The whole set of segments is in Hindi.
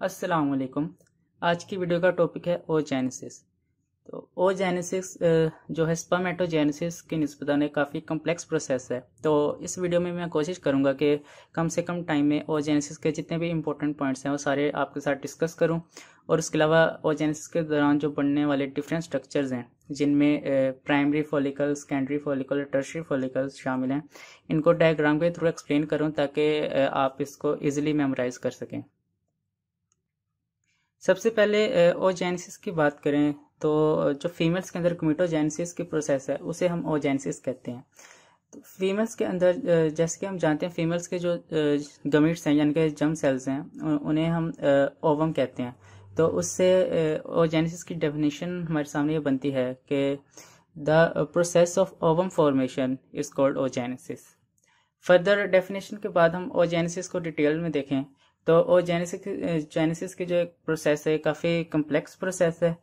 अस्सलाम वालेकुम। आज की वीडियो का टॉपिक है ओजेनेसिस। तो ओजेनेसिस जो है स्पर्मेटोजेनेसिस की निस्बतन काफ़ी कम्प्लेक्स प्रोसेस है। तो इस वीडियो में मैं कोशिश करूंगा कि कम से कम टाइम में ओजेनेसिस के जितने भी इंपॉर्टेंट पॉइंट्स हैं वो सारे आपके साथ डिस्कस करूं, और उसके अलावा ओजेनेसिस के दौरान जो बनने वाले डिफरेंट स्ट्रक्चर्स हैं जिनमें primary follicle, secondary follicle, tertiary follicles शामिल हैं, इनको डायग्राम के थ्रू एक्सप्लेन करूँ ताकि आप इसको ईजिली मेमोराइज कर सकें। सबसे पहले ओजेनेसिस की बात करें तो जो फीमेल्स के अंदर गमीटोजेनेसिस की प्रोसेस है उसे हम ओजेनेसिस कहते हैं। तो फीमेल्स के अंदर जैसे कि हम जानते हैं फीमेल्स के जो गमीट्स हैं यानी कि जर्म सेल्स हैं उन्हें हम ओवम कहते हैं। तो उससे ओजेनेसिस की डेफिनेशन हमारे सामने ये बनती है कि the process of ovum formation is called oogenesis. Further definition के बाद हम ओजेनेसिस को डिटेल में देखें तो ओजेनेसिस की जो प्रोसेस है काफ़ी कम्प्लेक्स प्रोसेस है,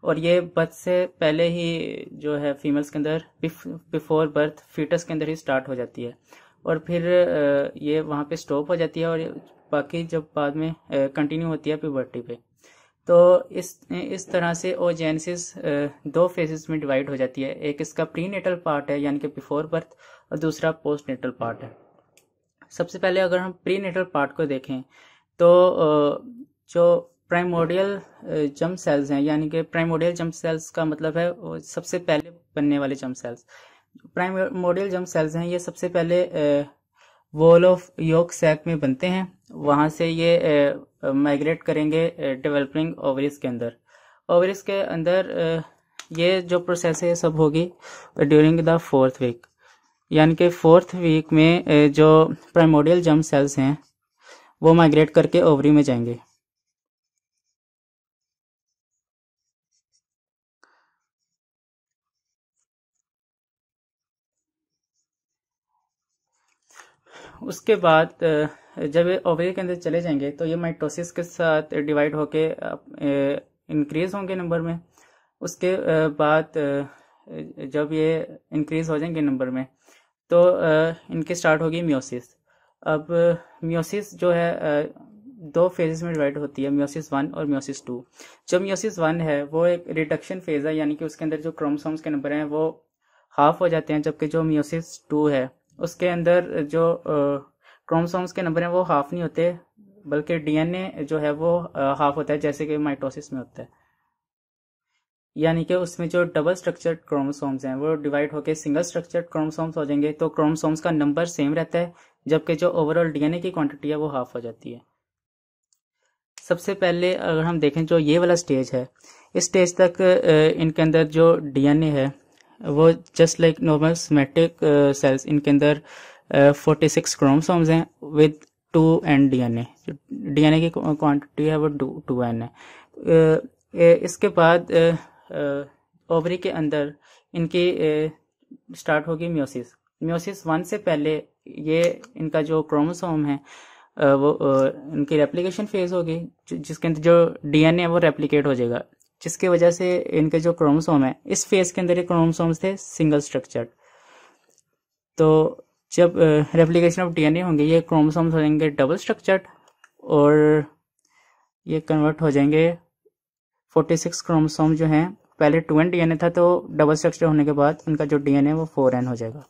और ये बर्थ से पहले ही जो है फीमेल्स के अंदर बिफोर बर्थ फीटस के अंदर ही स्टार्ट हो जाती है, और फिर ये वहाँ पे स्टॉप हो जाती है, और बाकी जब बाद में कंटिन्यू होती है प्यूबर्टी पे। तो इस तरह से ओजेनेसिस दो फेजेस में डिवाइड हो जाती है। एक इसका प्री नेटल पार्ट है यानी कि बिफोर बर्थ, और दूसरा पोस्ट नेटल पार्ट है। सबसे पहले अगर हम प्री नेटल पार्ट को देखें तो जो प्राइमोडियल जर्म सेल्स हैं, यानी कि प्राइमोडियल जर्म सेल्स का मतलब है वो सबसे पहले बनने वाले germ cells. Primordial germ cells हैं ये सबसे पहले वॉल ऑफ यॉक सैक में बनते हैं, वहां से ये माइग्रेट करेंगे डेवलपिंग ओवरीज के अंदर। ओवरीज के अंदर ये जो प्रोसेस है ये सब होगी ड्यूरिंग द 4th वीक, यानी कि 4th वीक में जो प्राइमोडियल जर्म सेल्स हैं वो माइग्रेट करके ओवरी में जाएंगे। उसके बाद जब ये ओवरी के अंदर चले जाएंगे तो ये माइटोसिस के साथ डिवाइड होके इंक्रीज होंगे नंबर में। उसके बाद जब ये इंक्रीज हो जाएंगे नंबर में तो इनकी स्टार्ट होगी मियोसिस। अब मियोसिस जो है दो फेजेस में डिवाइड होती है, मियोसिस 1 और मियोसिस 2। जो मियोसिस 1 है वो एक रिडक्शन फेज है, यानी कि उसके अंदर जो क्रोमोसोम्स के नंबर हैं वो हाफ हो जाते हैं, जबकि जो मियोसिस 2 है उसके अंदर जो क्रोमोसोम्स के नंबर हैं वो हाफ नहीं होते, बल्कि डीएनए जो है वो हाफ होता है जैसे कि माइटोसिस में होता है। यानी कि उसमें जो डबल स्ट्रक्चर्ड क्रोमोसोम्स हैं वो डिवाइड होकर सिंगल स्ट्रक्चर्ड क्रोमोसोम्स हो जाएंगे, तो क्रोमोसोम्स का नंबर सेम रहता है, जबकि जो ओवरऑल डीएनए की क्वांटिटी है वो हाफ हो जाती है। सबसे पहले अगर हम देखें जो ये वाला स्टेज है, इस स्टेज तक इनके अंदर जो डीएनए है वो just like normal somatic cells, इनके अंदर 46 क्रोमोसोम्स हैं विद 2n डीएनए। जो डीएनए की क्वांटिटी है वो 2n है। इसके बाद ओवरी के अंदर इनकी स्टार्ट होगी मियोसिस। मियोसिस 1 से पहले ये इनका जो क्रोमोसोम है वो इनकी रेप्लिकेशन फेज होगी, जिसके अंदर जो डीएनए है वो रेप्लिकेट हो जाएगा, जिसकी वजह से इनके जो क्रोमोसोम है इस फेज के अंदर ये क्रोमोसोम्स थे सिंगल स्ट्रक्चर्ड। तो जब रेप्लिकेशन ऑफ डीएनए होंगे ये क्रोमोसोम्स हो जाएंगे डबल स्ट्रक्चर्ड, और ये कन्वर्ट हो जाएंगे 46 क्रोमोसोम जो हैं, पहले 2n डीएनए था तो डबल स्ट्रक्चर होने के बाद उनका जो डीएनए वो 4n हो जाएगा।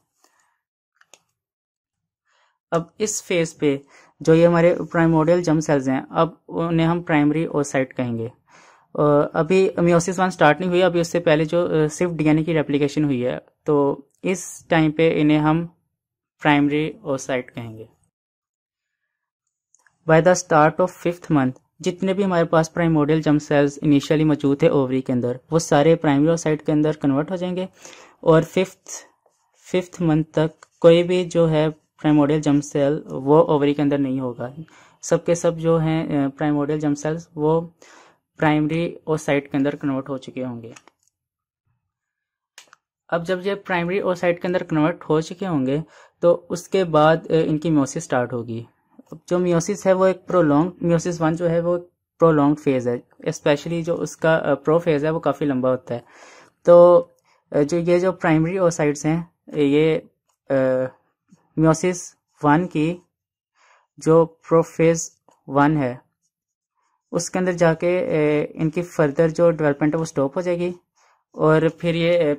अब इस फेज पे जो ये हमारे प्राइमोडियल जर्म सेल्स हैं अब उन्हें हम प्राइमरी ओसाइट कहेंगे। अभी मियोसिस 1 स्टार्ट नहीं हुई, अभी उससे पहले जो सिर्फ डीएनए की रेप्लिकेशन हुई है, तो इस टाइम पे इन्हें हम प्राइमरी ओसाइट कहेंगे। By the start of 5th month जितने भी हमारे पास प्राइमोडियल जर्म सेल्स इनिशियली मौजूद थे ओवरी के अंदर वो सारे प्राइमरी ओसाइट के अंदर कन्वर्ट हो जाएंगे, और फिफ्थ मंथ तक कोई भी जो है प्राइमोडियल जर्म सेल वो ओवरी के अंदर नहीं होगा। सबके सब जो हैं प्राइमोडियल जर्म सेल्स वो प्राइमरी ओसाइट के अंदर कन्वर्ट हो चुके होंगे। अब जब ये प्राइमरी ओसाइट के अंदर कन्वर्ट हो चुके होंगे तो उसके बाद इनकी मियोसिस स्टार्ट होगी। जो मियोसिस है वो एक प्रोलॉन्ग, मियोसिस 1 जो है वो प्रोलॉन्ग फेज है, स्पेशली जो उसका प्रो फेज है वो काफ़ी लंबा होता है। तो जो ये जो प्राइमरी ओसाइट्स हैं ये मियोसिस 1 की जो प्रोफेज 1 है उसके अंदर जाके इनकी फर्दर जो डेवलपमेंट है वो स्टॉप हो जाएगी और फिर ये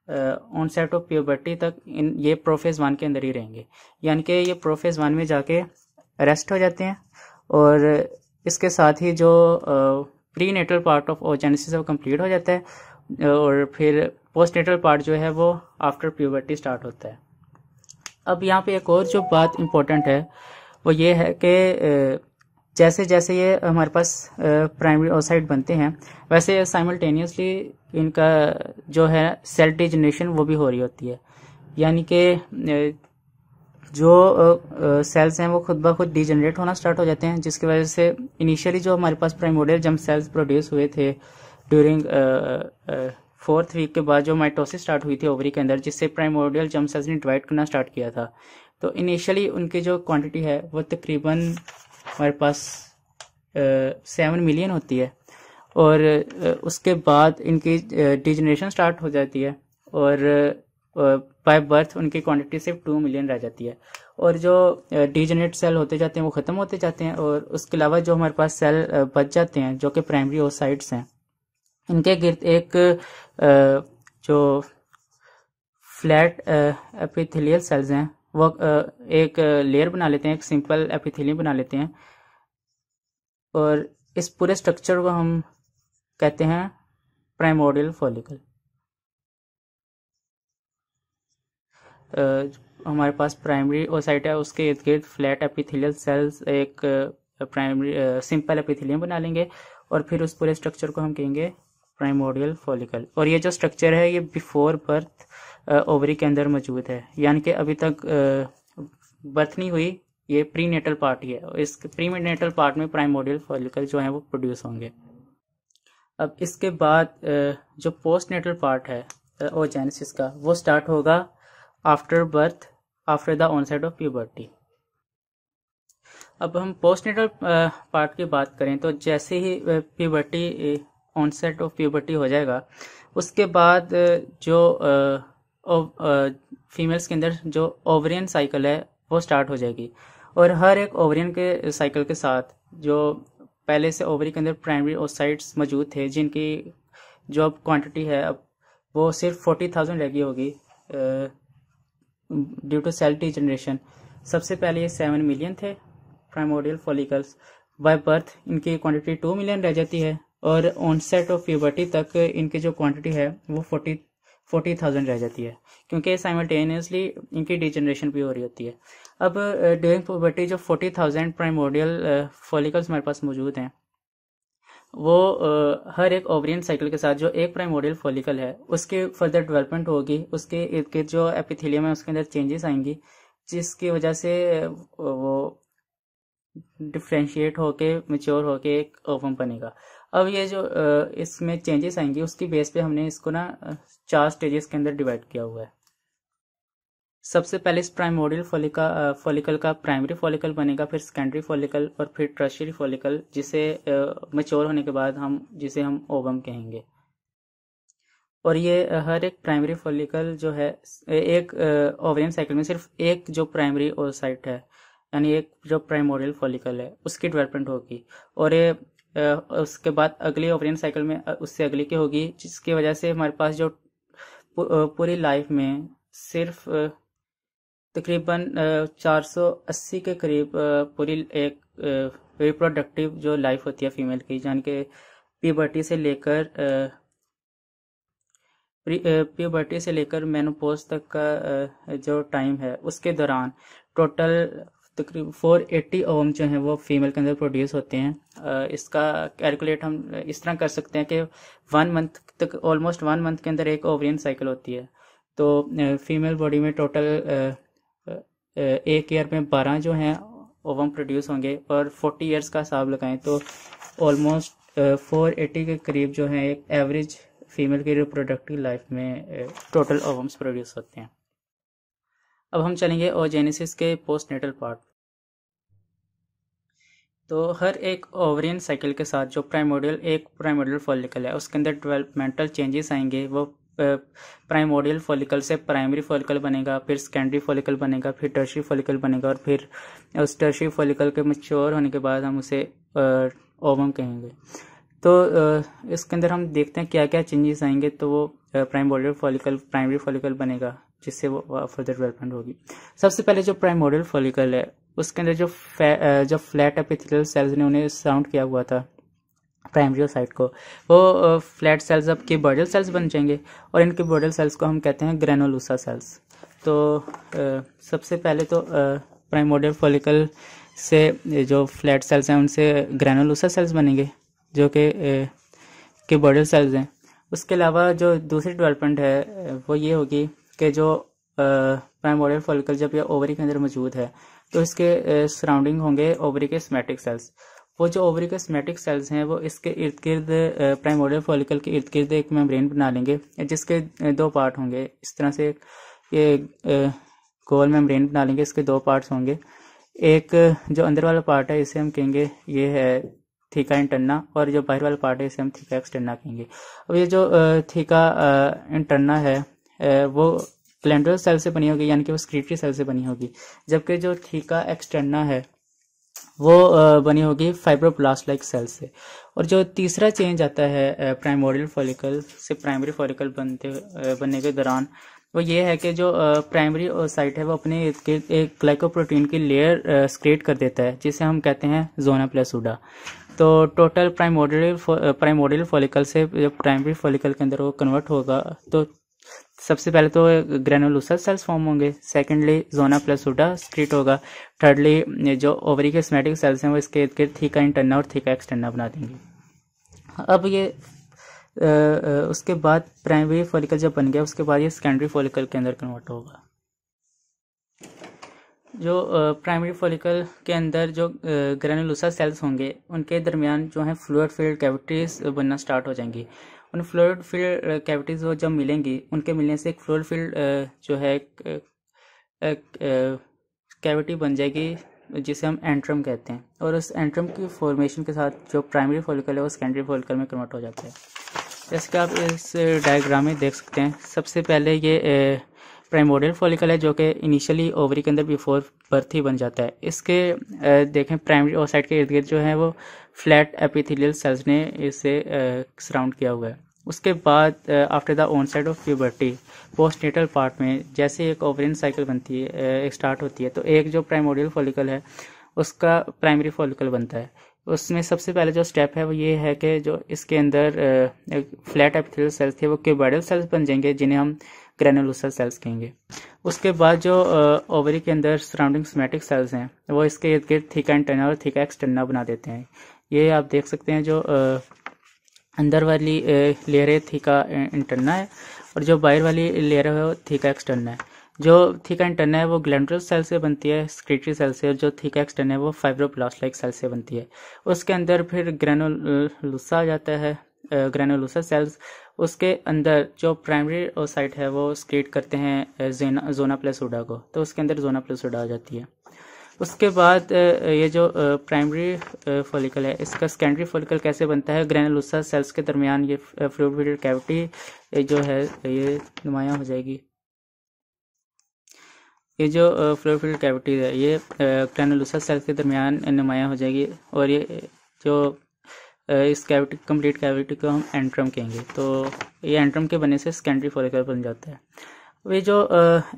ऑनसेट ऑफ प्यूबर्टी तक ये प्रोफेज 1 के अंदर ही रहेंगे, यानी कि ये प्रोफेज 1 में जाके अरेस्ट हो जाते हैं और इसके साथ ही जो prenatal part of oogenesis वो कंप्लीट हो जाता है और फिर पोस्ट नेटल पार्ट जो है वो आफ्टर प्यूबर्टी स्टार्ट होता है। अब यहाँ पे एक और जो बात इम्पोर्टेंट है वो ये है कि जैसे जैसे ये हमारे पास प्राइमरी oocyte बनते हैं वैसे साइमल्टेनियसली इनका जो है सेल डिजनरेशन वो भी हो रही होती है, यानी कि जो सेल्स हैं वो खुद ब खुद डिजनरेट होना स्टार्ट हो जाते हैं, जिसकी वजह से इनिशियली जो हमारे पास प्राइमोडियल जर्म सेल्स प्रोड्यूस हुए थे ड्यूरिंग 4th वीक के बाद जो माइटोसिस स्टार्ट हुई थी ओवरी के अंदर, जिससे प्राइमोडियल जर्म सेल्स ने डिवाइड करना स्टार्ट किया था, तो इनिशियली उनकी जो क्वांटिटी है वो तकरीबन हमारे पास 7 मिलियन होती है और उसके बाद इनकी डिजनरेशन स्टार्ट हो जाती है और बाय बर्थ उनकी क्वांटिटी सिर्फ 2 मिलियन रह जाती है और जो डिजनरेट सेल होते जाते हैं वो ख़त्म होते जाते हैं और उसके अलावा जो हमारे पास सेल बच जाते हैं जो कि प्राइमरी oocytes हैं, इनके गिर्द एक जो फ्लैट एपिथेलियल सेल्स हैं वो एक लेयर बना लेते हैं, एक सिंपल एपिथेलियम बना लेते हैं और इस पूरे स्ट्रक्चर को हम कहते हैं प्राइमोडियल फॉलिकल। हमारे पास प्राइमरी oocyte है, उसके इर्द गिर्द फ्लैट एपिथेलियल सेल्स एक प्राइमरी सिंपल एपिथेलियम बना लेंगे और फिर उस पूरे स्ट्रक्चर को हम कहेंगे प्राइमोडियल फॉलिकल। और ये जो स्ट्रक्चर है ये बिफोर बर्थ ओवरी के अंदर मौजूद है, यानी कि अभी तक बर्थ नहीं हुई, ये प्री नेटल पार्ट ही है और इस प्री नेटल पार्ट में प्राइमोडियल फॉलिकल जो है वो प्रोड्यूस होंगे। अब इसके बाद जो पोस्ट नेटल पार्ट है oogenesis का वो स्टार्ट होगा after birth after the onset of puberty. अब हम पोस्ट नेटल पार्ट की बात करें तो जैसे ही प्यूबर्टी ऑनसेट ऑफ प्यूबर्टी हो जाएगा उसके बाद जो फीमेल्स के अंदर जो ओवरियन साइकिल है वो स्टार्ट हो जाएगी और हर एक ओवरियन के साइकिल के साथ जो पहले से ओवरी के अंदर प्राइमरी oocytes मौजूद थे जिनकी जो अब क्वांटिटी है अब वो सिर्फ 40,000 रह गई होगी ड्यू टू सेल डिजनरेशन। सबसे पहले ये 7 मिलियन थे प्राइमोडियल फॉलिकल्स, बाय बर्थ इनकी क्वांटिटी 2 मिलियन रह जाती है और ऑनसेट ऑफ प्यूबर्टी तक इनकी जो क्वांटिटी है वो 40,000 रह जाती है, क्योंकि साइमल्टेनियसली इनकी डिजनरेशन भी हो रही होती है। अब ड्यूरिंग प्यूबर्टी जो 40,000 प्राइमोडियल फॉलिकल्स हमारे पास मौजूद हैं वो हर एक ओवरियन साइकिल के साथ जो एक प्राइमोडियल फॉलिकल है उसके फर्दर डेवलपमेंट होगी, उसके इर्द गिर्द जो एपिथेलियम है उसके अंदर चेंजेस आएंगी जिसकी वजह से वो डिफ्रेंशिएट होके मैच्योर होके एक ओवम बनेगा। अब ये जो इसमें चेंजेस आएंगी उसकी बेस पे हमने इसको ना 4 स्टेजेस के अंदर डिवाइड किया हुआ है। सबसे पहले इस प्राइमोडियल फॉलिकल का प्राइमरी फॉलिकल बनेगा, फिर सेकेंडरी फॉलिकल और फिर टर्शियरी फॉलिकल, जिसे मैच्योर होने के बाद जिसे हम ओवम कहेंगे। और ये हर एक प्राइमरी फॉलिकल जो है एक ओवरियन साइकिल में सिर्फ एक जो प्राइमरी oocyte है यानी एक जो प्राइमोडियल फॉलिकल है उसकी डेवलपमेंट होगी और ये उसके बाद अगली ओवरियन साइकिल में उससे अगली की होगी, जिसकी वजह से हमारे पास जो पूरी लाइफ में सिर्फ तकरीबन 480 के करीब पूरी एक रिप्रोडक्टिव जो लाइफ होती है फीमेल की, यानी कि प्यूबर्टी से लेकर मेनोपॉज तक का जो टाइम है उसके दौरान टोटल तकरीबन 480 ओवम जो हैं वो फीमेल के अंदर प्रोड्यूस होते हैं। इसका कैलकुलेट हम इस तरह कर सकते हैं कि 1 मंथ तक ऑलमोस्ट 1 मंथ के अंदर एक ओवरियन साइकिल होती है, तो फीमेल बॉडी में टोटल एक ईयर में 12 जो हैं ओवम प्रोड्यूस होंगे और 40 ईयर्स का हिसाब लगाएं तो ऑलमोस्ट 480 के करीब जो है एक एवरेज फीमेल की रिप्रोडक्टिव लाइफ में टोटल ओवम्स प्रोड्यूस होते हैं। अब हम चलेंगे oogenesis के पोस्टनेटल पार्ट। तो हर एक ओवरियन साइकिल के साथ जो प्राइमोडियल फॉलिकल है उसके अंदर डेवलपमेंटल चेंजेस आएंगे। वो प्राइमोडियल फॉलिकल से प्राइमरी फॉलिकल बनेगा, फिर सेकेंडरी फॉलिकल बनेगा, फिर टर्शियरी फॉलिकल बनेगा और फिर उस टर्शियरी फॉलिकल के मैच्योर होने के बाद हम उसे ओवम कहेंगे। तो इसके अंदर हम देखते हैं क्या क्या चेंजेस आएंगे। तो वो प्राइमोर्डियल फॉलिकल प्राइमरी फॉलिकल बनेगा, जिससे वो फर्दर डेवलपमेंट होगी। सबसे पहले जो प्राइमोर्डियल फॉलिकल है उसके अंदर जो फ्लैट एपिथेलियल सेल्स ने उन्हें सराउंड किया हुआ था प्राइमरी साइट को, वो फ्लैट सेल्स अब क्यूबॉइडल सेल्स बन जाएंगे और इन क्यूबॉइडल सेल्स को हम कहते हैं ग्रेनुलोसा सेल्स। तो सबसे पहले तो प्राइमोर्डियल फॉलिकल से जो फ्लैट सेल्स हैं उनसे ग्रेनुलोसा सेल्स बनेंगे जो कि क्यूबॉइडल सेल्स हैं। उसके अलावा जो दूसरी डेवलपमेंट है वो ये होगी कि जो प्राइमोर्डियल फॉलिकल जब ये ओवरी के अंदर मौजूद है तो इसके सराउंडिंग होंगे ओवरी के सोमैटिक सेल्स। वो जो ओवरी के सोमैटिक सेल्स हैं वो इसके इर्द गिर्द प्राइमोर्डियल फॉलिकल के इर्द गिर्द एक मेम्ब्रेन बना लेंगे जिसके दो पार्ट होंगे। इस तरह से ये गोल मेम्ब्रेन बना लेंगे, इसके दो पार्ट्स होंगे। एक जो अंदर वाला पार्ट है इसे हम कहेंगे ये है थीका इंटरना और जो बाहर वाला पार्ट है इसे हम थीका एक्सटर्ना कहेंगे। अब ये जो थीका इंटरना है वो ग्लैंडुलर सेल से बनी होगी, यानी कि वो स्क्रीटरी सेल से बनी होगी, जबकि जो थीका एक्सटर्ना है वो बनी होगी फाइब्रोब्लास्ट लाइक सेल से। और जो तीसरा चेंज आता है प्राइमोर्डियल फॉलिकल से प्राइमरी फॉलिकल बनने के दौरान वो ये है कि जो प्राइमरी साइट है वो अपने एक ग्लाइकोप्रोटीन की लेयर स्क्रिएट कर देता है जिसे हम कहते हैं जोना प्लेसूडा। तो टोटल प्राइमोर्डियल फॉलिकल से जब प्राइमरी फॉलिकल के अंदर वो कन्वर्ट होगा तो सबसे पहले तो ग्रेनुलोसा सेल्स फॉर्म होंगे, सेकेंडली जोना प्लेसूडा स्क्रीट होगा, थर्डली जो ओवरी के सोमैटिक सेल्स हैं वो इसके इर्द गिर्द थीका इंटरना और थीका एक्सटर्ना बना देंगे। अब ये उसके बाद प्राइमरी फॉलिकल जब बन गया उसके बाद ये सेकेंडरी फॉलिकल के अंदर कन्वर्ट होगा। जो प्राइमरी फॉलिकल के अंदर जो ग्रेनुलोसा सेल्स होंगे उनके दरमियान जो है फ्लूइड फिल्ड कैविटीज बनना स्टार्ट हो जाएंगी। उन फ्लूइड फील्ड कैविटीज वो जब मिलेंगी उनके मिलने से एक फ्लूइड फील्ड जो है कैविटी बन जाएगी जिसे हम एंट्रम कहते हैं, और उस एंट्रम की फॉर्मेशन के साथ जो प्राइमरी फॉलिकल है वो सेकेंडरी फॉलिकल में कन्वर्ट हो जाता है। जैसे कि आप इस डायग्राम में देख सकते हैं, सबसे पहले ये प्राइमोर्डियल फॉलिकल है जो कि इनिशियली ओवरी के अंदर बिफोर बर्थ ही बन जाता है। इसके देखें प्राइमरी ओसाइट के इर्द गिर्द जो है वो फ्लैट एपिथेलियल सेल्स ने इसे सराउंड किया हुआ है। उसके बाद after the onset of puberty postnatal part में जैसे एक ओवरियन साइकिल बनती है स्टार्ट होती है तो एक जो प्राइमोर्डियल फॉलिकल है उसका प्राइमरी फॉलिकल बनता है। उसमें सबसे पहले जो स्टेप है वो ये है कि जो इसके अंदर फ्लैट एपिथेलियल सेल्स थे वो क्यूबॉइडल सेल्स बन जाएंगे जिन्हें हम ग्रेनुलोसा सेल्स कहेंगे। उसके बाद जो ओवरी के अंदर सराउंडिंग सोमैटिक सेल्स हैं वो इसके इर्द गिर्द थीका इंटरना और थीका एक्सटर्ना बना देते हैं। ये आप देख सकते हैं जो अंदर वाली लेयर है थीका इंटरना है और जो बाहर वाली लेयर है वो थीका एक्सटर्ना है। जो थीका इंटरना है वो ग्लैंडुलर सेल से बनती है, स्क्रीटरी सेल से, और जो थीका एक्सटर्ना है वो फाइब्रोब्लास्ट लाइक सेल से बनती है। उसके अंदर फिर ग्रेनुलोसा आ जाता है, ग्रेनुलोसा सेल्स। उसके अंदर जो प्राइमरी ओसाइट है वो स्क्रीट करते हैं जोना प्लेसूडा को, तो उसके अंदर जोना प्लेसूडा आ जाती है। उसके बाद ये जो प्राइमरी फॉलिकल है इसका सेकेंडरी फॉलिकल कैसे बनता है, ग्रेनुलोसा सेल्स के दरमियान ये फ्लूइड फिल्ड कैविटी जो है ये नुमायाँ हो जाएगी। ये जो फ्लूइड फिल्ड कैविटी है ये ग्रेनुलोसा सेल्स के दरमियान नुमायाँ हो जाएगी और ये जो इस कैविटी कंप्लीट कैविटी को हम एंट्रम कहेंगे। तो ये एंट्रम के बनने से सेकेंडरी फॉलिकल बन जाता है। ये जो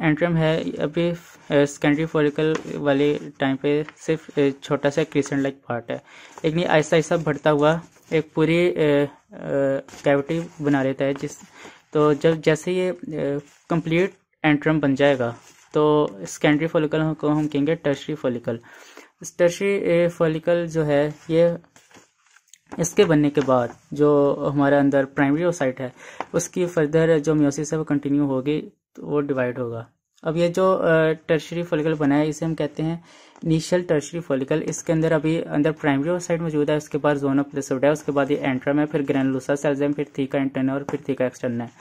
एंट्रम है अभी सेकेंडरी फॉलिकल वाले टाइम पे सिर्फ छोटा सा क्रिसेंट लाइक पार्ट है, लेकिन ये आहिस्ता आहिस्ता बढ़ता हुआ एक पूरी कैविटी बना लेता है। तो जब जैसे ये कंप्लीट एंट्रम बन जाएगा तो सेकेंडरी फॉलिकल को हम कहेंगे टर्शरी फॉलिकल। इस टर्शरी फॉलिकल जो है ये इसके बनने के बाद जो हमारे अंदर प्राइमरी ओसाइट है उसकी फर्दर जो मियोसिस है वो कंटिन्यू होगी, तो वो डिवाइड होगा। अब ये जो टर्शरी फॉलिकल बना है इसे हम कहते हैं इनिशियल टर्शरी फॉलिकल। इसके अंदर अभी अंदर प्राइमरी ओसाइट मौजूद है, उसके बाद जोना प्लेसूडा है, उसके बाद ये एंट्रम है, फिर ग्रेनुलोसा सेल्स है, फिर थीका इंटरना और फिर थीका एक्सटर्ना है।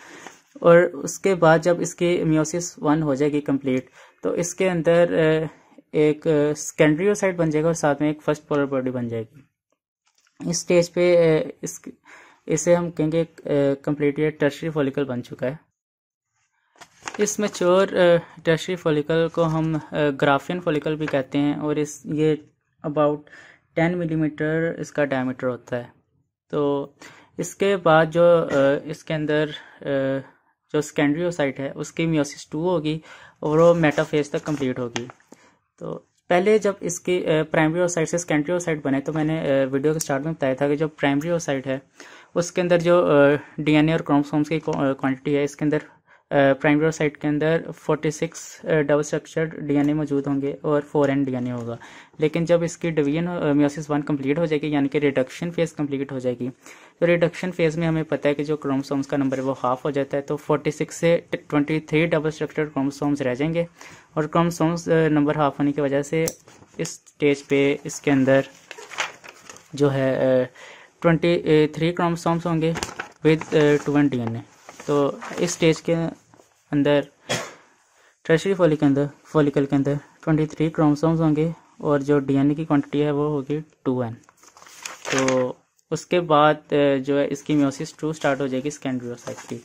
और उसके बाद जब इसकी मियोसिस 1 हो जाएगी कंप्लीट तो इसके अंदर एक सेकेंडरी ओसाइट बन जाएगा और साथ में एक फर्स्ट पोलर बॉडी बन जाएगी। इस स्टेज पे इसे हम कहेंगे कंप्लीट टर्शरी फॉलिकल बन चुका है। इस मैच्योर टर्शरी फॉलिकल को हम ग्राफियन फॉलिकल भी कहते हैं और ये अबाउट 10 मिलीमीटर इसका डायमीटर होता है। तो इसके बाद जो इसके अंदर जो सेकेंडरी ओसाइट है उसकी मियोसिस 2 होगी और वो मेटाफेज तक कंप्लीट होगी। तो पहले जब इसकी प्राइमरी ओसाइट से सेकेंडरी ओसाइट बने तो मैंने वीडियो के स्टार्ट में बताया था कि जो प्राइमरी ओसाइट है उसके अंदर जो डीएनए और क्रोमोसोम्स की क्वांटिटी है, इसके अंदर प्राइमरी ओसाइट के अंदर 46 डबल स्ट्रक्चर्ड डीएनए मौजूद होंगे और 4n डीएनए होगा। लेकिन जब इसकी डिवीजन मियोसिस 1 कंप्लीट हो जाएगी, यानी कि रिडक्शन फेज कंप्लीट हो जाएगी, तो रिडक्शन फेज में हमें पता है कि जो क्रोमोसोम्स का नंबर है वो हाफ हो जाता है। तो 46 से 23 डबल स्ट्रक्चर्ड क्रोमोसोम्स रह जाएंगे और क्रोमोसोम्स नंबर हाफ होने की वजह से इस स्टेज पे इसके अंदर जो है 23 क्रोमोसोम्स होंगे विद 2n डीएनए। तो इस स्टेज के अंदर टर्शियरी फॉलिकल के अंदर 23 क्रोमोसोम्स होंगे और जो डीएनए की क्वांटिटी है वो होगी 2n। तो उसके बाद जो है इसकी मियोसिस 2 स्टार्ट हो जाएगी सेकेंडरी ओसाइट की।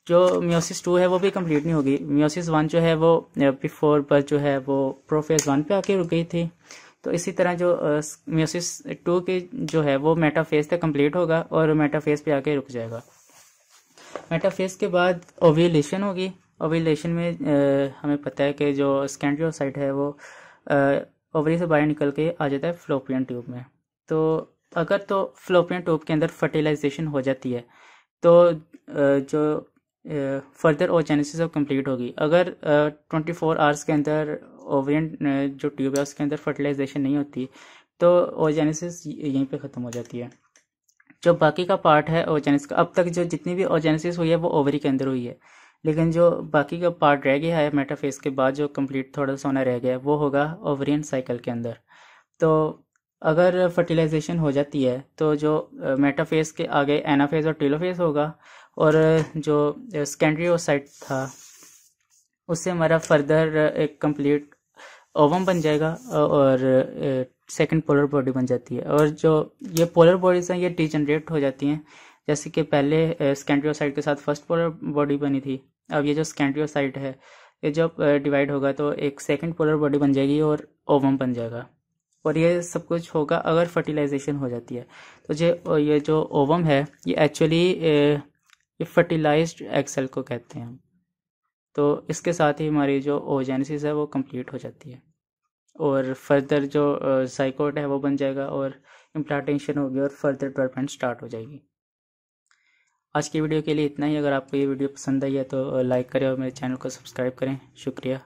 जो मियोसिस 2 है वो भी कंप्लीट नहीं होगी। मियोसिस 1 जो है वो बिफोर बर्थ जो है वो प्रोफेज 1 पे आके रुक गई थी। तो इसी तरह जो मियोसिस 2 की जो है वो मेटाफेज तक कंप्लीट होगा और मेटाफेज पे आके रुक जाएगा। मेटाफेज के बाद ओव्यूलेशन होगी। ओव्यूलेशन में हमें पता है कि जो सेकेंडरी ओसाइट है वो ओवरी से बाहर निकल के आ जाता है फ्लोपियन ट्यूब में। तो अगर तो फ्लोपियन ट्यूब के अंदर फर्टिलाइजेशन हो जाती है तो जो फर्दर ओजेनेसिस अब कंप्लीट होगी। अगर 24 आवर्स के अंदर ओवरियन जो ट्यूब है उसके अंदर फर्टिलाइजेशन नहीं होती तो ओजेनेसिस यहीं पे ख़त्म हो जाती है। जो बाकी का पार्ट है ओजेनेसिस का, अब तक जो जितनी भी ओजेनेसिस हुई है वो ओवरी के अंदर हुई है, लेकिन जो बाकी का पार्ट रह गया है मेटाफेज के बाद जो कंप्लीट थोड़ा सा होना रह गया है वो होगा ओवरियन साइकिल के अंदर। तो अगर फर्टिलाइजेशन हो जाती है तो जो मेटाफेज के आगे एनाफेज और टेलोफेज होगा और जो सेकेंडरी ओसाइट था उससे हमारा फर्दर एक कंप्लीट ओवम बन जाएगा और सेकंड पोलर बॉडी बन जाती है। और जो ये पोलर बॉडीज हैं ये डिजनरेट हो जाती हैं, जैसे कि पहले सेकेंडरी ओसाइट के साथ फर्स्ट पोलर बॉडी बनी थी। अब ये जो सेकेंडरी ओसाइट है ये जब डिवाइड होगा तो एक सेकंड पोलर बॉडी बन जाएगी और ओवम बन जाएगा। और ये सब कुछ होगा अगर फर्टिलाइजेशन हो जाती है। तो ये जो ओवम है ये एक्चुअली ये फर्टिलाइज्ड एग सेल को कहते हैं। तो इसके साथ ही हमारी जो ओजेनेसिस है वो कंप्लीट हो जाती है और फर्दर जो साइकोट है वो बन जाएगा और इम्प्लांटेशन होगी और फर्दर डेवलपमेंट स्टार्ट हो जाएगी। आज की वीडियो के लिए इतना ही। अगर आपको ये वीडियो पसंद आई है तो लाइक करें और मेरे चैनल को सब्सक्राइब करें। शुक्रिया।